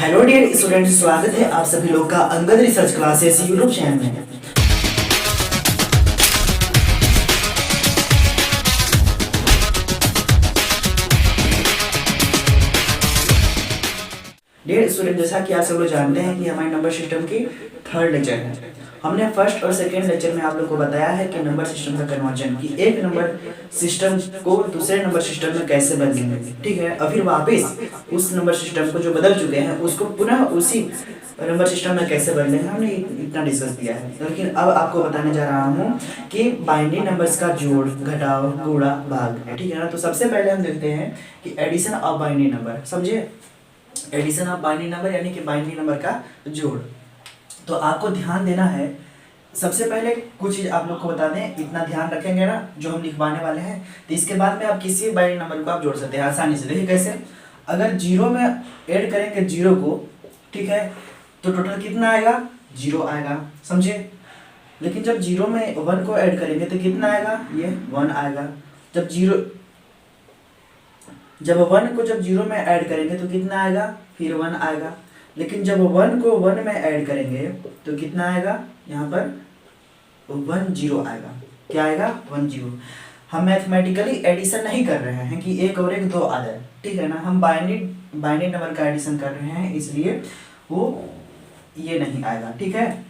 Hello dear students, स्वागत है आप सभी लोग का Angad research classes YouTube channel में। डियर स्टूडेंट, जैसा कि आप सब लोग जानते हैं कि हमारे नंबर सिस्टम की थर्ड लेक्चर है। हमने फर्स्ट और सेकेंड लेक्चर में आप लोग को बताया है कि नंबर सिस्टम का कन्वर्जन, कि एक नंबर सिस्टम को दूसरे नंबर सिस्टम में कैसे बदलेंगे, ठीक है। और फिर वापस उस नंबर सिस्टम को जो बदल चुके हैं उसको पुनः उसी नंबर सिस्टम में कैसे बदलेंगे, हमने इतना डिस्कस किया है। लेकिन अब आपको बताने जा रहा हूँ कि बाइनरी नंबर्स का जोड़, घटाव, गुणा, भाग है, ठीक है ना। तो सबसे पहले हम देखते हैं कि एडिशन ऑफ बाइनरी नंबर, समझे। एडिशन ऑफ बाइनरी नंबर यानी कि बाइनरी नंबर का जोड़। तो आपको ध्यान देना है, सबसे पहले कुछ चीज़ आप लोग को बता दें, इतना ध्यान रखेंगे ना जो हम लिखवाने वाले हैं, तो इसके बाद में आप किसी भी बाइनरी नंबर को आप जोड़ सकते हैं आसानी से। देखिए कैसे, अगर जीरो में ऐड करेंगे जीरो को, ठीक है, तो टोटल कितना आएगा, जीरो आएगा, समझे। लेकिन जब जीरो में वन को ऐड करेंगे तो कितना आएगा, ये वन आएगा। जब वन को जब जीरो में ऐड करेंगे तो कितना आएगा, फिर वन आएगा। लेकिन जब वन को वन में ऐड करेंगे तो कितना आएगा, यहाँ पर वन जीरो आएगा। क्या आएगा, वन जीरो। हम मैथमेटिकली एडिशन नहीं कर रहे हैं कि एक और एक दो आ जाए, ठीक है ना। हम बाइनरी नंबर का एडिशन कर रहे हैं, इसलिए वो ये नहीं आएगा, ठीक है,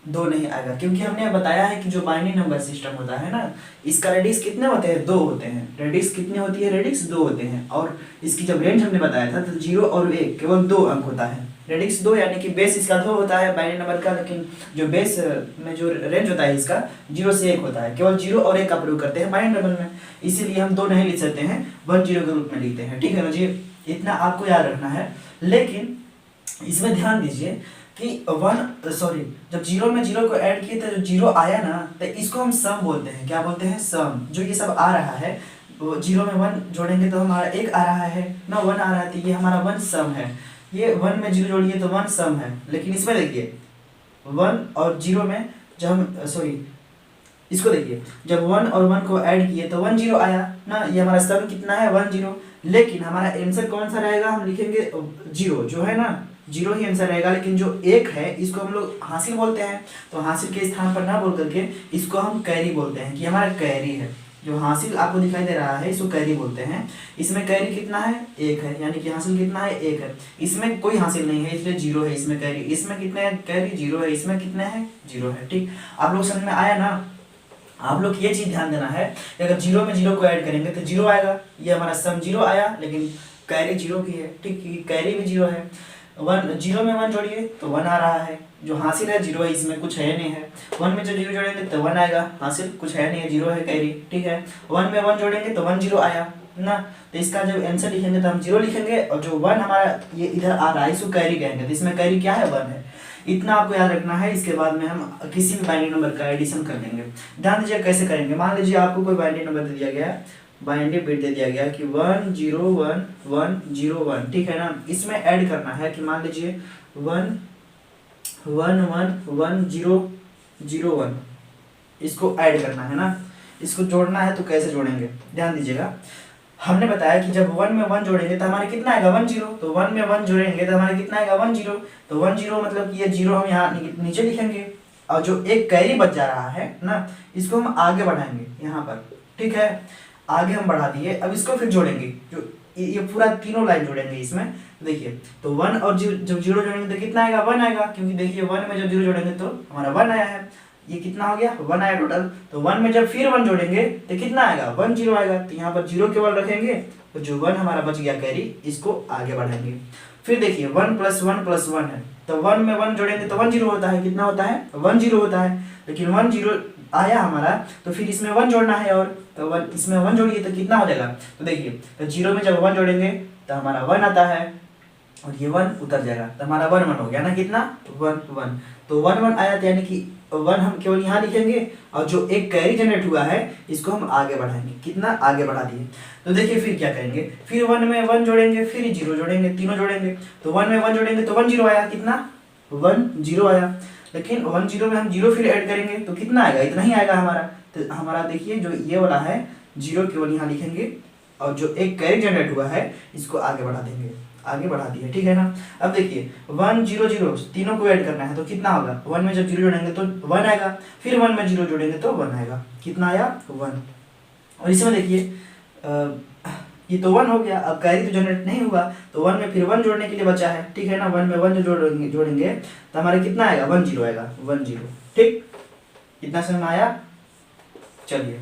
दो नहीं आएगा। क्योंकि हमने बताया है कि जो बाइनरी नंबर सिस्टम होता है ना, इसका रेडिक्स कितने होते हैं, दो होते हैं। रेडिक्स कितनी होती है, रेडिक्स दो होते हैं। और इसकी जब रेंज हमने बताया था तो जीरो और एक केवल दो अंक होता है। रेडिक्स दो यानी कि बेस इसका दो होता है बाइनरी नंबर का, लेकिन जो बेस में जो रेंज होता है इसका जीरो से एक होता है। केवल जीरो और एक का प्रयोग करते हैं बाइनरी नंबर में, इसीलिए हम दो नहीं लिख सकते हैं, वन जीरो के रूप में लिखते हैं, ठीक है ना जी। इतना आपको याद रखना है। लेकिन इसमें ध्यान दीजिए कि जब जीरो में जीरो को ऐड किए तो जो जीरो आया ना, तो इसको हम सम बोलते हैं। क्या बोलते हैं, सम। जो ये सब आ रहा है, वो जीरो में वन जोड़ेंगे तो हमारा एक आ रहा है ना, वन आ रहा है, तो ये हमारा वन सम है। ये वन में जीरो जोड़िए तो वन सम है। लेकिन इसमें देखिए, वन और जीरो में जब हम इसको देखिए, जब वन और वन को ऐड किए तो वन जीरो आया ना, ये हमारा सम कितना है, वन जीरो। लेकिन हमारा आंसर कौन सा रहेगा, हम लिखेंगे जीरो, जो है ना, जीरो ही आंसर रहेगा। लेकिन जो एक है इसको हम लोग हासिल बोलते हैं, तो हासिल के स्थान पर ना बोल करके इसको हम कैरी बोलते हैं, कि हमारा कैरी है। जो हासिल आपको दिखाई दे रहा है इसको कैरी बोलते हैं। इसमें कैरी कितना है, एक है, यानी कि हासिल कितना है, एक है। इसमें कोई हासिल नहीं है इसलिए जीरो है, इसमें कैरी। इसमें कितने है, कैरी जीरो है, इसमें कितने हैं, जीरो है, ठीक। आप लोग समझ में आया ना। आप लोग ये चीज ध्यान देना है कि अगर जीरो में जीरो को ऐड करेंगे तो जीरो आएगा। ये हमारा सम जीरो आया, लेकिन कैरी जीरो भी है, ठीक, कैरी भी जीरो है। वन जीरो में वन जोड़िए तो वन आ रहा है, जो हासिल है जीरो है, इसमें कुछ है नहीं है। वन में जब जीरो जोड़ेंगे तो वन आएगा, हासिल कुछ है नहीं है, जीरो है, कैरी, ठीक है। वन में वन जोड़ेंगे तो वन जीरो आया ना, तो इसका जब आंसर लिखेंगे तो हम जीरो लिखेंगे, और जो वन हमारा ये इधर आ रहा है इसको कैरी कहेंगे, तो इसमें कैरी क्या है, वन है। इतना आपको याद रखना है। इसके बाद में हम किसी भी बाइनरी नंबर का एडिशन कर लेंगे। ध्यान दीजिए कैसे करेंगे। मान लीजिए आपको कोई बाइनरी नंबर दे दिया गया, बाइनरी बिट दे दिया गया कि 1011101, ठीक है ना। इसमें ऐड करना है कि मान लीजिए 1111001, इसको ऐड करना है ना, इसको जोड़ना है। तो कैसे जोड़ेंगे, ध्यान दीजिएगा। हमने बताया कि जब वन में वन जोड़ेंगे तो हमारे कितना आएगा, वन जीरो। तो वन में वन जोड़ेंगे तो हमारे कितना आएगा, वन जीरो। तो वन जीरो मतलब कि ये जीरो हम यहाँ नीचे लिखेंगे, और जो एक कैरी बच जा रहा है ना, इसको हम आगे बढ़ाएंगे यहाँ पर, ठीक है। आगे हम बढ़ा दिए, अब इसको फिर जोड़ेंगे, जो ये पूरा तीनों लाइन जोड़ेंगे इसमें। देखिए, तो वन और जब जीरो जोड़ेंगे तो कितना आएगा, वन आएगा, क्योंकि देखिए वन में जब जीरो जोड़ेंगे तो हमारा वन आया है। ये कितना हो गया, वन आया टोटल। तो वन में जब फिर वन जोड़ेंगे तो कितना आएगा, वन जीरो आएगा। तो यहाँ पर जीरो केवल रखेंगे, तो जो वन हमारा बच गया कैरी, इसको आगे बढ़ाएंगे। फिर देखिए 1+1+1 है, तो वन में वन जोड़ेंगे तो वन जीरो होता है, कितना होता है, वन जीरो होता है। लेकिन वन जीरो आया हमारा, तो फिर इसमें वन जोड़ना है, और तो वन इसमें वन जोड़िए तो कितना हो जाएगा। तो देखिए, तो जीरो में जब वन जोड़ेंगे तो हमारा वन आता है, और ये वन उतर जाएगा, तो हमारा वन वन हो गया ना, कितना, वन वन। तो वन वन आया, तो यानी कि वन हम केवल यहाँ लिखेंगे, और जो एक कैरी जनरेट हुआ है इसको हम आगे बढ़ाएंगे, कितना, आगे बढ़ा दिए। तो देखिए फिर क्या करेंगे, फिर वन में वन जोड़ेंगे, फिर जीरो जोड़ेंगे, तीनों जोड़ेंगे। तो वन में वन जोड़ेंगे तो वन जीरो आया, कितना, वन जीरो आया। लेकिन वन जीरो में हम जीरो फिर ऐड करेंगे तो कितना आएगा, इतना ही आएगा हमारा। तो हमारा देखिए जो ये वाला है, जीरो केवल यहाँ लिखेंगे, और जो एक कैरी जनरेट हुआ है इसको आगे बढ़ा देंगे। आगे बढ़ा दिए, ठीक है ना। अब देखिए 1 0 0 तीनों को ऐड करना है तो कितना होगा, 1 में जब 0 जोड़ेंगे तो 1 आएगा, फिर 1 में 0 जोड़ेंगे तो 1 आएगा, कितना आया 1। और इसमें देखिए ये तो 1 हो गया, अब कैरी तो जनरेट नहीं हुआ तो 1 में फिर 1 जोड़ने के लिए बचा है, ठीक है ना। 1 में 1 जो जोड़ेंगे तो हमारा कितना आएगा 1 0 आएगा, 1 0, ठीक। कितना समय आया, चलिए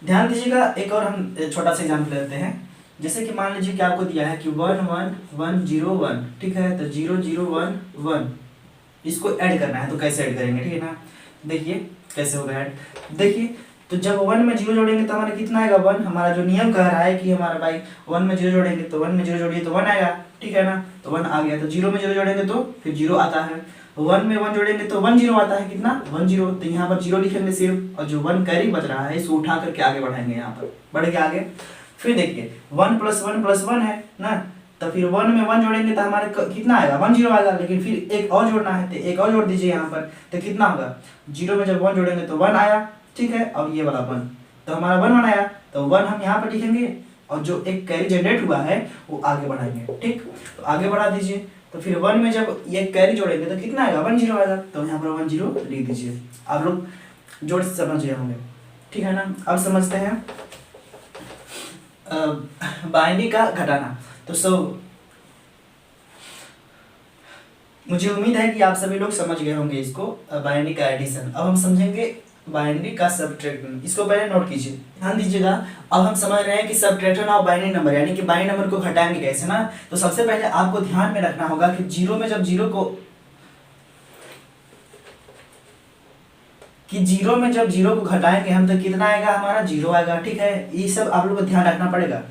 ध्यान दीजिएगा। एक और हम छोटा सा एग्जाम्पल लेते हैं। जैसे कि मान लीजिए कि आपको दिया है कि 1 1 1 0 1, ठीक है। तो 0 0 1 1 इसको ऐड करना है, तो कैसे ऐड करेंगे, ठीक है ना। देखिए कैसे होगा ऐड, देखिए तो जब 1 में 0 जोड़ेंगे तो हमारा कितना आएगा 1। हमारा जो नियम कह रहा है कि हमारा भाई 1 में 0 जोड़ेंगे तो 1 में 0 जोड़िए तो 1 आएगा, ठीक है ना। तो 1 आ गया, तो 0 में 0 जोड़ेंगे तो फिर 0 आता है, 1 में 1 जोड़ेंगे तो 1 0 आता है, कितना 1 0। तो यहाँ पर 0 लिखेंगे सिर्फ, और जो 1 कैरी बच रहा है इसको उठा करके आगे बढ़ाएंगे, यहाँ पर बढ़ के आगे। फिर देखिए 1 + 1 है ना, तो फिर 1 में 1 जोड़ेंगे तो हमारे कितना आएगा 1 0 आएगा, लेकिन फिर एक और जोड़ना है तो एक और जोड़ दीजिए यहाँ पर, तो कितना होगा 0 में जब 1 जोड़ेंगे तो 1 आया, ठीक है। अब ये वाला 1 तो हमारा 1 1 आया, तो 1 हम यहाँ पर लिखेंगे और जो एक कैरी जनरेट हुआ है वो आगे बढ़ाएंगे, ठीक। तो आगे बढ़ा दीजिए, तो फिर 1 में जब ये कैरी जोड़ेंगे तो कितना आएगा 1 0 आएगा, तो यहाँ पर 1 0 लिख दीजिए। आप लोग जोड़ से समझ गए होंगे, ठीक है ना। अब समझते हैं बाइनरी का घटाना। तो सब मुझे उम्मीद है कि आप सभी लोग समझ गए होंगे इसको, बाइनरी का एडिशन। अब हम समझेंगे बाइनरी का सबट्रैक्शन। इसको पहले नोट कीजिए, ध्यान दीजिएगा। अब हम समझ रहे हैं कि सबट्रैक्शन ऑफ बाइनरी नंबर, यानी कि बाइनरी नंबर को घटाएंगे कैसे ना। तो सबसे पहले आपको ध्यान में रखना होगा कि 0 में जब 0 को घटाएंगे हम तो कितना आएगा हमारा 0 आएगा, ठीक है। ये सब आप लोग को ध्यान रखना पड़ेगा।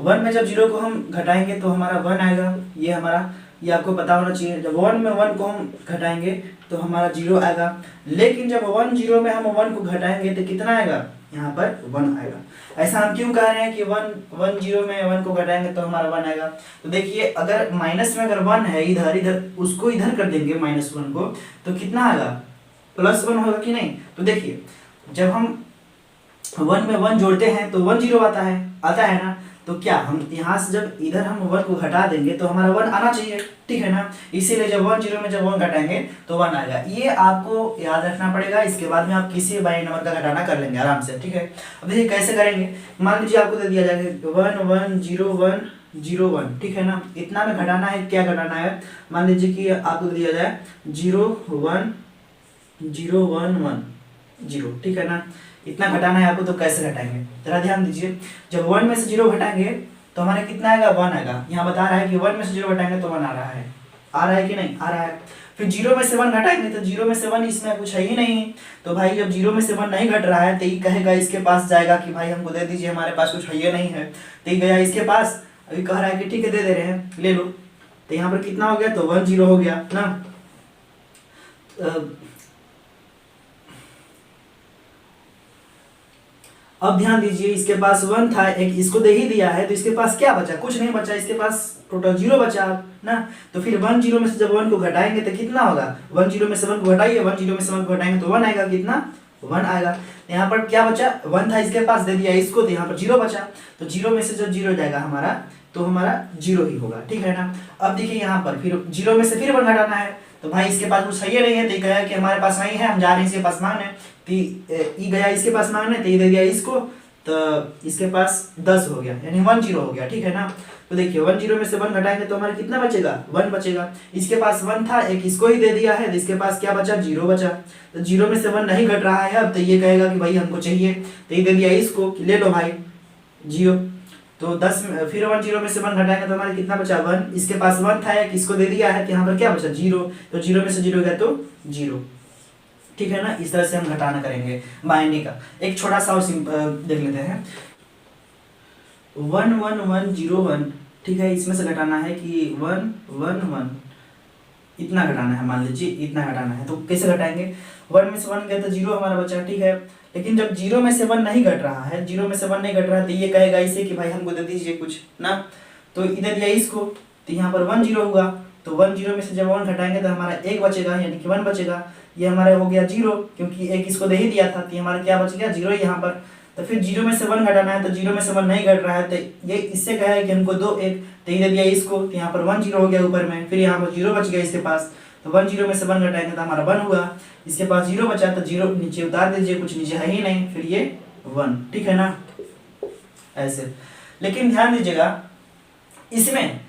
1 में जब 0 को हम घटाएंगे तो हमारा 1 आएगा, ये हमारा, ये आपको पता होना चाहिए। जब 1 में 1 को हम घटाएंगे तो हमारा 0 आएगा, लेकिन जब 1 0 में हम 1 को घटाएंगे तो कितना आएगा, यहाँ पर 1 आएगा। ऐसा हम क्यों कह रहे हैं कि 1 0 में 1 को घटाएंगे तो हमारा 1 आएगा। तो देखिए अगर माइनस में अगर 1 है, इधर उसको इधर कर देंगे -1 को, तो कितना आएगा +1 होगा कि नहीं। तो देखिए जब हम 1 में 1 जोड़ते हैं तो 1 0 आता है ना। तो क्या हम यहाँ से जब इधर हम 1 को घटा देंगे तो हमारा 1 आना चाहिए, ठीक है ना। इसीलिए जब 1 0 में जब 1 घटाएंगे तो 1 आएगा। ये आपको याद रखना पड़ेगा, इसके बाद में आप किसी बाइनरी नंबर का घटाना कर लेंगे आराम से, ठीक है। अब देखिए कैसे करेंगे। मान लीजिए आपको दे दिया जाएगा 1 1 0 1 0 1, ठीक है ना। इतना में घटाना है, क्या घटाना है, मान लीजिए कि आपको दिया जाए 0 1 0 1 1 0, ठीक है ना। इतना घटाना है आपको, तो कैसे घटाएंगे जरा ध्यान दीजिए। जब 1 में से 0 घटाएंगे तो हमारे कितना आएगा 1 आएगा। यहाँ बता रहा है कि 1 में से 0 घटाएंगे तो 1 आ रहा है कि नहीं, आ रहा है। फिर 0 में से 1 घटाएंगे तो 0 में से 1 इसमें कुछ है ही नहीं। तो भाई जब 0 में से 1 नहीं घट रहा है तो ये कहेगा, इसके पास जाएगा कि भाई हमको दे दीजिए, हमारे पास कुछ है ही नहीं है। तो ये गया इसके पास, अभी कह रहा है कि ठीक है दे दे रहे हैं, ले लो। तो यहाँ पर कितना हो गया, तो 1 0 हो गया ना। अब ध्यान दीजिए, इसके पास 1 था, एक इसको दे ही दिया है, तो इसके पास क्या बचा, कुछ नहीं बचा, इसके पास टोटल 0 बचा ना। तो फिर 1 0 में से जब 1 को घटाएंगे तो कितना होगा, 1 0 में से 1 को घटाइए, 1 0 में से 1 को घटाएंगे तो 1 आएगा, कितना 1 आएगा। यहाँ पर क्या बचा, 1 था इसके पास, दे दिया इसको, तो यहाँ पर 0 बचा। तो 0 में से जब 0 जाएगा हमारा तो हमारा 0 ही होगा, ठीक है ना। अब देखिए यहाँ पर फिर 0 में से फिर 1 घटाना है, तो भाई इसके पास कुछ सही नहीं है, तो कहा कि हमारे पास नहीं है, हम जा रहे हैं इसके पास मांगने। तो ई गया इसके पास मांगने, तो ये दे दिया इसको, तो इसके पास 10 हो गया, यानी 1 0 हो गया, ठीक है ना। तो देखिए 1 0 में से 1 घटाएंगे तो हमारा कितना बचेगा, 1 बचेगा। इसके पास 1 था, एक इसको ही दे दिया है, तो इसके पास क्या बचा, 0 बचा। तो 0 में से 1 नहीं घट रहा है अब, तो ये कहेगा कि भाई हमको चाहिए, तो ये दे दिया इसको कि ले लो भाई 0। तो 10 फिर 1 0 में से 1 घटाएंगे तो हमारा कितना बचा, 1। इसके पास 1 था, एक इसको दे दिया है, तो यहाँ पर क्या बचा, 0। तो 0 में से 0 गया तो 0, ठीक है ना। इस तरह से हम घटाना करेंगे बाइनरी का। एक छोटा सा और देख लेते हैं, 1 1 1 0 1, ठीक है। इसमें से घटाना है कि 1 1 1 इतना घटाना है, मान लीजिए इतना घटाना है, तो कैसे घटाएंगे। 1 में से 1 गया तो 0 हमारा बचा, ठीक है। लेकिन जब 0 में से 1 नहीं घट रहा है, 0 में से 1 नहीं घट रहा है, तो ये कहेगा इसे कि भाई हमको दे दीजिए कुछ ना। तो इधर दिया इसको, तो यहाँ पर 1 0 होगा। तो 1 0 में से जब 1 घटाएंगे तो हमारा 1 बचेगा, यानी कि 1 बचेगा। ये हमारा हो गया 0, क्योंकि एक इसको दे ही दिया था, तो ये हमारा क्या बच गया 0 यहाँ पर। तो फिर 0 में से 1 घटाना है, तो 0 में से 1 नहीं घट रहा है, तो ये इससे कहा है कि हमको 2 1, तो ये दे दिया इसको, तो यहाँ पर 1 0 हो गया ऊपर में, फिर यहाँ पर 0 बच गया इसके पास, तो 1 0 में से 1 घटाएंगे तो हमारा 1 हुआ, इसके पास 0 बचा तो 0 नीचे उतार दीजिए, कुछ नीचे है ही नहीं, फिर ये 1, ठीक है ना, ऐसे। लेकिन ध्यान दीजिएगा इसमें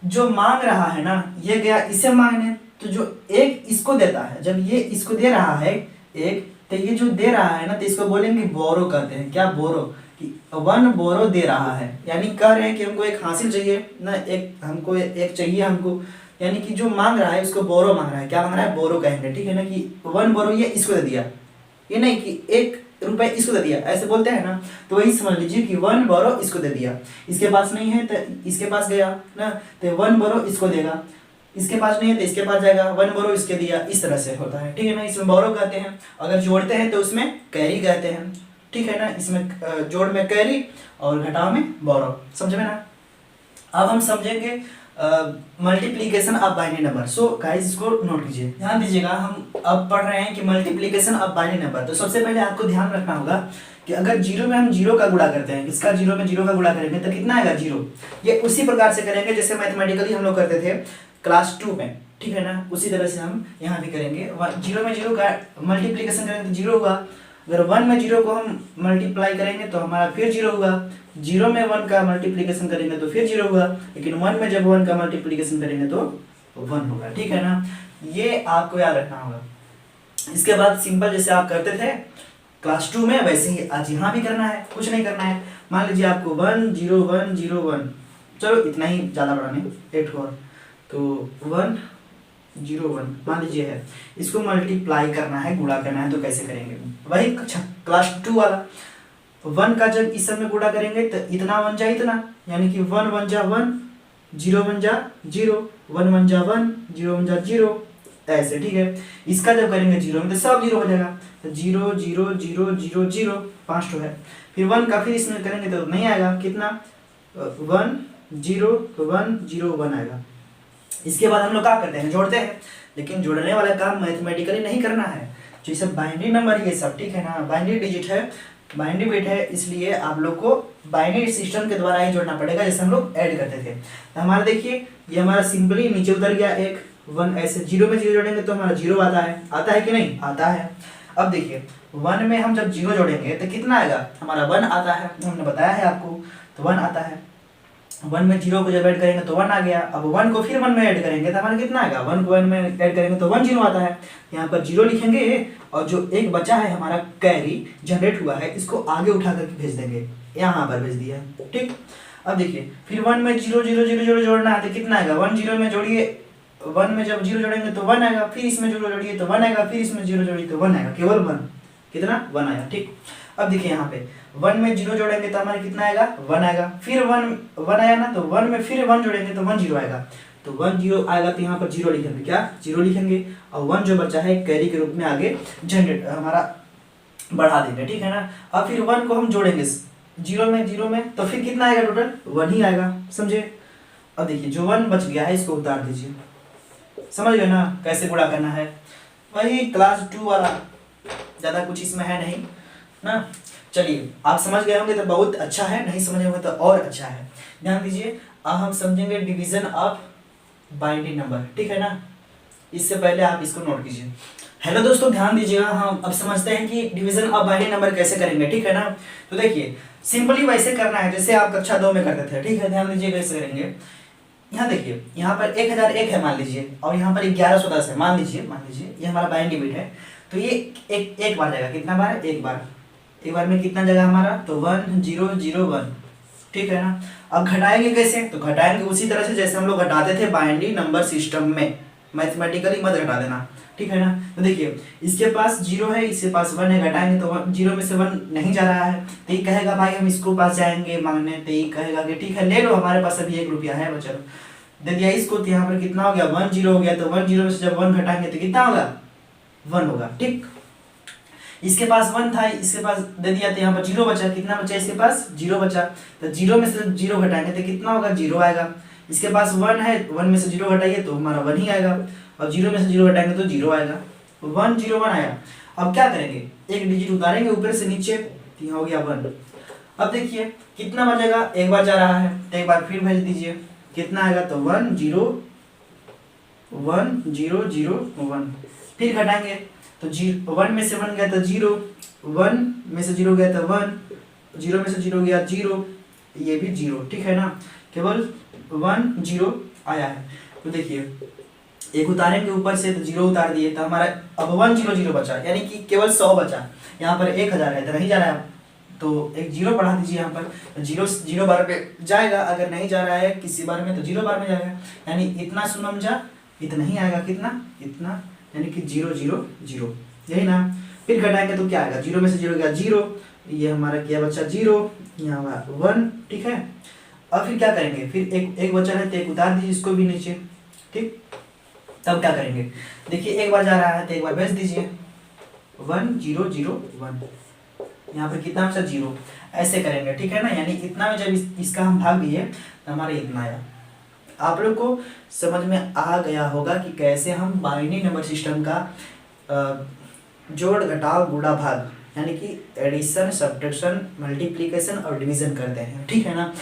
जो मांग रहा है ना, ये गया इसे मांगने, तो जो एक इसको देता है, जब ये इसको दे रहा है एक, तो ये जो दे रहा है ना, तो इसको बोलेंगे बोरो कहते हैं, क्या बोरो, कि 1 बोरो दे रहा है, यानी कह रहे हैं कि हमको एक हासिल चाहिए ना, एक हमको एक चाहिए हमको, यानी कि जो मांग रहा है उसको बोरो मांग रहा है, क्या मांग रहा है, बोरो कहेंगे, ठीक है ना, कि 1 बोरो ये इसको दे दिया, ये नहीं कि 1 रुपए इसको दे दिया, ऐसे बोलते हैं ना, तो वही समझ लीजिए कि 1 बोरो इसको दे दिया, इसके पास नहीं है तो इसके पास गया ना, तो 1 बोरो इसको देगा, इसके पास नहीं है तो इसके पास जाएगा, 1 बोरो इसके दिया, इस तरह से होता है, ठीक है ना, इसमें बोरो कहते हैं, अगर जोड़ते हैं तो उसमें कैरी कहते हैं, ठीक है ना, इसमें जोड़ में कैरी और घटाव में बोरो, समझ में ना। अब हम समझेंगे multiplication of binary number. So guys इसको नोट कीजिए, ध्यान दीजिएगा, हम अब पढ़ रहे हैं कि मल्टीप्लीकेशन ऑफ बाइनरी नंबर। तो सबसे पहले आपको ध्यान रखना होगा कि अगर 0 में हम 0 का गुणा करते हैं, किसका 0 में 0 का गुणा करेंगे तो कितना आएगा 0, ये उसी प्रकार से करेंगे जैसे मैथमेटिकली हम लोग करते थे क्लास 2 में, ठीक है ना, उसी तरह से हम यहाँ भी करेंगे। 0 में 0 का मल्टीप्लीकेशन करेंगे तो 0 होगा, अगर 1 में 0 को हम मल्टीप्लाई करेंगे तो हमारा फिर 0 होगा, 0 में 1 का मल्टीप्लीकेशन करेंगे तो फिर 0 होगा, लेकिन 1 में जब 1 का मल्टीप्लीकेशन करेंगे तो 1 होगा, ठीक है ना, ये आपको याद रखना होगा। इसके बाद सिंपल जैसे आप करते थे क्लास 2 में, वैसे ही आज यहाँ भी करना है, कुछ नहीं करना है। मान लीजिए आपको 1 0 1 0 1, चलो इतना ही, ज़्यादा बड़ा नहीं, 8 और तो 1 0 1 मान लीजिए है, इसको मल्टीप्लाई करना है, गुणा करना है, तो कैसे करेंगे, वही क्लास 2 वाला, 1 का जब इस सब में गुणा करेंगे तो इतना 1 जा इतना, यानी कि 1 1 जा 1, 0 1 जा 0, 1 1 जा 1, 0 1 जा 0, ऐसे, ठीक है। इसका जब करेंगे 0 में तो सब 0 हो जाएगा, तो 0 0 0 0 0 5 है, फिर 1 का फिर इसमें करेंगे तो नहीं आएगा, कितना 1 0 तो 1 0 1 आएगा। इसके बाद हम लोग क्या करते हैं, जोड़ते हैं, लेकिन जोड़ने वाला काम मैथमेटिकली नहीं करना है, जो सब बाइनरी नंबर ये सब, ठीक है ना, बाइनरी डिजिट है, बाइनरी बिट है, इसलिए आप लोग को बाइनरी सिस्टम के द्वारा ही जोड़ना पड़ेगा, जैसे हम लोग ऐड करते थे। तो हमारा देखिए ये हमारा सिंपली नीचे उतर गया, एक 1 ऐसे 0 में 0 जोड़ेंगे तो हमारा 0 आता है कि नहीं आता है। अब देखिए 1 में हम जब 0 जोड़ेंगे तो कितना आएगा, हमारा 1 आता है, हमने बताया है आपको, तो 1 आता है। 1 में 0 को जब ऐड करेंगे तो 1 आ गया, अब 1 को फिर 1 में ऐड करेंगे तो हमारा कितना आएगा, 1 को 1 में ऐड करेंगे तो 1 0 आता है, यहाँ पर 0 लिखेंगे, और जो एक बचा है हमारा कैरी जनरेट हुआ है, इसको आगे उठा करके भेज देंगे, यहाँ पर भेज दिया, ठीक। अब देखिए फिर 1 में 0 0 0 0 जोड़ना है तो कितना आएगा, 1 0 में जोड़िए, 1 में जब 0 जोड़ेंगे तो 1 आएगा, फिर इसमें 0 जोड़िए तो 1 आएगा, फिर इसमें 0 जोड़िए तो 1 आएगा, केवल 1, कितना 1 आया, ठीक। अब देखिए यहाँ पे 1 में 0 जोड़ेंगे तो हमारा कितना आएगा, 1 आएगा, फिर 1 आया ना, तो 1 में फिर 1 जोड़ेंगे तो 1 0 आएगा, तो 1 0 आएगा, तो यहाँ पर 0 लिखेंगे, क्या 0 लिखेंगे, और 1 जो बचा है कैरी के रूप में आगे जनरेट हमारा बढ़ा देंगे, ठीक है ना। अब फिर 1 को हम जोड़ेंगे 0 में तो फिर कितना आएगा, टोटल 1 ही आएगा, समझे। अब देखिए जो 1 बच गया है इसको उतार दीजिए, समझ गए ना कैसे गुणा करना है, वही क्लास 2 वाला, ज़्यादा कुछ इसमें है नहीं ना। चलिए आप समझ गए होंगे तो बहुत अच्छा है, नहीं समझे होंगे तो और अच्छा है। ध्यान दीजिए अब हम समझेंगे डिवीजन ऑफ बाइनरी नंबर, ठीक है ना। इससे पहले आप इसको नोट कीजिए। हेलो दोस्तों ध्यान दीजिएगा, हम अब समझते हैं कि डिवीजन ऑफ बाइनरी नंबर कैसे करेंगे, ठीक है ना। तो देखिए सिंपली वैसे करना है जैसे आप कक्षा 2 में करते थे, ठीक है। ध्यान दीजिए कैसे करेंगे, यहाँ देखिए यहाँ पर 1001 है मान लीजिए, और यहाँ पर 1110 है मान लीजिए ये हमारा बाइनरी बिट है, तो ये एक बार जाएगा, कितना बार, एक बार में कितना जगह हमारा, तो 1 0 0 1, ठीक है ना। अब घटाएंगे कैसे, तो घटाएंगे उसी तरह से जैसे हम लोग घटाते थे बाइनरी नंबर सिस्टम में, मैथमेटिकली मत घटा देना, ठीक है ना। तो देखिए इसके पास 0 है, इसके पास 1 है, घटाएंगे तो 0 में से 1 नहीं जा रहा है, तो ये कहेगा भाई हम इसको पास जाएंगे मांगने, तो ये कहेगा कि ठीक है ले लो, हमारे पास अभी 1 रुपया है, बच्चों दे दिया इसको, तो यहाँ पर कितना हो गया 1 0 हो गया, तो 1 0 में से जब 1 घटाएंगे तो कितना होगा 1 होगा, ठीक। इसके पास 1 था, इसके पास दे दिया, तो यहाँ पर 0 बचा, कितना बचा इसके पास 0 बचा, तो 0 में से 0 घटाएंगे तो कितना होगा 0 आएगा। इसके पास 1 है, 1 में से 0 घटाइए तो हमारा 1 ही आएगा, और 0 में से 0 घटाएंगे तो 0 आएगा, 101 आया। अब क्या करेंगे, एक डिजिट उतारेंगे ऊपर से नीचे, तो यहाँ हो गया 1। अब देखिए कितना बचेगा, एक बार जा रहा है तो एक बार फिर भेज दीजिए, कितना आएगा, तो 1 0 फिर घटाएंगे तो 1 में से 1 गया तो 0, 1 में से 0 गया तो 1, 0 में से 0 गया 0, ये भी 0, ठीक है ना, केवल 1 0 आया है। तो देखिए एक उतारेंगे ऊपर से तो 0 उतार दिए तो हमारा अब 100 बचा, यानी कि केवल 100 बचा। यहाँ पर 1000 है तो नहीं जा रहा है, तो एक 0 बढ़ा दीजिए यहाँ पर, 0 बार पे जाएगा, अगर नहीं जा रहा है किसी बार में तो 0 बार में जाएगा, यानी इतना सुनम जा इतना ही आएगा, कितना इतना, यानी कि 0 0 0, यही ना। फिर घटाएंगे तो क्या आएगा, 0 में से 0 गया 0, ये हमारा क्या बचा 0, यहाँ 1, ठीक है। अब फिर क्या करेंगे, फिर एक बचा है तो एक उतार दीजिए इसको भी नीचे, ठीक। तब क्या करेंगे, देखिए एक बार जा रहा है तो एक बार भेज दीजिए, 1 0 0 1, यहाँ पर कितना बचा 0, ऐसे करेंगे, ठीक है ना। यानी इतना में जब इसका हम भाग दिए तो हमारे इतना आया। आप लोग को समझ में आ गया होगा कि कैसे हम बाइनरी नंबर सिस्टम का जोड़ घटाव गुणा भाग, यानी कि एडिशन सब्ट्रैक्शन मल्टीप्लिकेशन और डिवीजन करते हैं, ठीक है ना।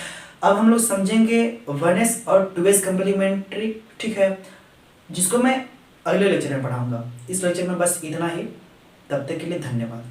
अब हम लोग समझेंगे 1s और 2s कम्प्लीमेंट्री, ठीक है, जिसको मैं अगले लेक्चर में पढ़ाऊंगा। इस लेक्चर में बस इतना ही, तब तक के लिए धन्यवाद।